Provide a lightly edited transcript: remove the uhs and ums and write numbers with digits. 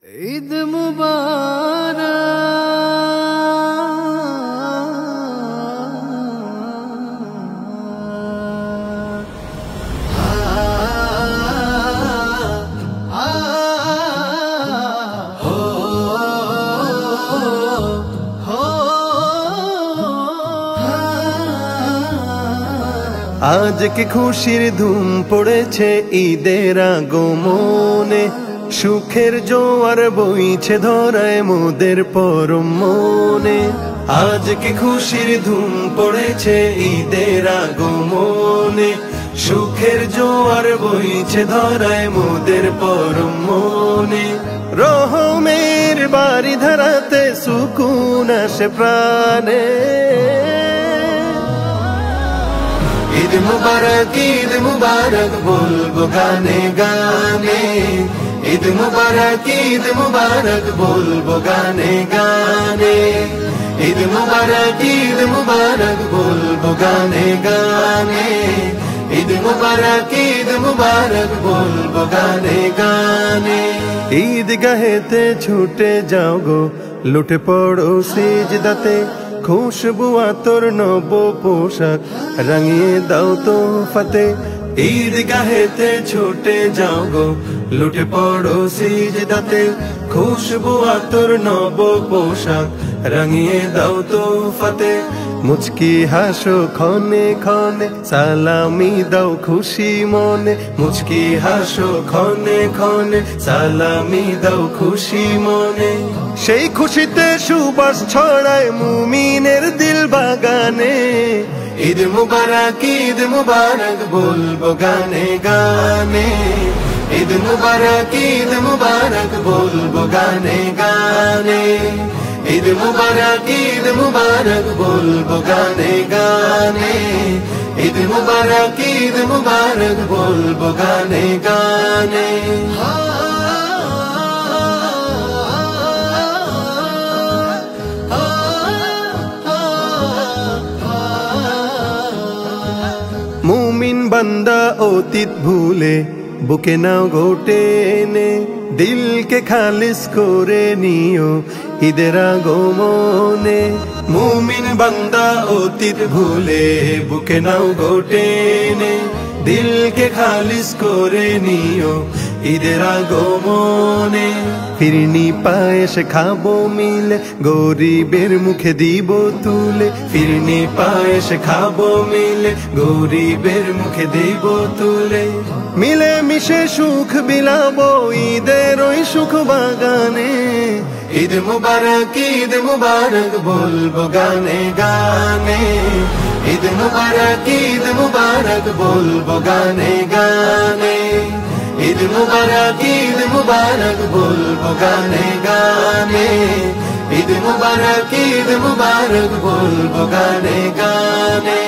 ঈদ মুবারক। আজ কি খুশির ধুম পড়েছে ঈদের আগমনে, সুখের জোয়ার বইছে ধরায় মোদের পরম মনে। আজ কি খুশির ধুম পড়েছে ঈদের আগমনে, সুখের জোয়ার বইছে ধরায় মোদের পরম মনে। রহমের বাড়ি ধারাতে সুকুন আসে প্রাণে। ঈদ মুবারক বলবো গানে গানে, ঈদ মুবারক বলবো গানে গানে, ঈদ মুবারক বলবো গানে গানে, ঈদ মুবারক বলবো গানে গানে। ঈদ গাহেতে ছুটে যাও গো, লুটে পড়ো সিজদাতে, খুশবু আতর নব পোশাক রাঙিয়ে দাও তো ফাতে। ঈদ গাহেতে ছুটে যাও গো, লুটে পড়ো সিজদাতে, খুশবু আতর নব পোশাক রাঙিয়ে দাও তো ফাতে। মুচকি হাসো ক্ষণে ক্ষণে, সালামি দাও খুশি মনে, মুচকি হাসো ক্ষণে ক্ষণে, সালামি দাও খুশি মনে। সেই খুশিতে সুবাস ছড়ায় মুমিনের দিল বাগানে। ঈদ মুবারক বলবো গানে গানে, ঈদ মুবারক বলবো গানে গানে, ঈদ মুবারক বলবো গানে গানে, ঈদ মুবারক বলবো গানে গানে। মুমিন বান্দা অতীত ভুলে বুকে নাও গোটে এনে, দিলকে খালিস করে নিও ঈদের আগমনে। মুমিন বান্দা অতীত ভুলে বুকে নাও গোটে এনে, দিলকে খালিস করে নিও ঈদের আগমনে। ফিরনি পায়েস খাবো মিলে, গরিবের মুখে দিব তুলে, ফিরনি পায়েস খাবো মিলে, গরিবের মুখে দিব তুলে। মিলে মিশে সুখ বিলাবো ঈদের ওই সুখ বাগানে। ঈদ মুবারক বলবো গানে গানে, ঈদ মুবারক বলবো গানে গানে, ঈদ মুবারক বলবো গানে গানে, ঈদ মুবারক বলবো গানে গানে।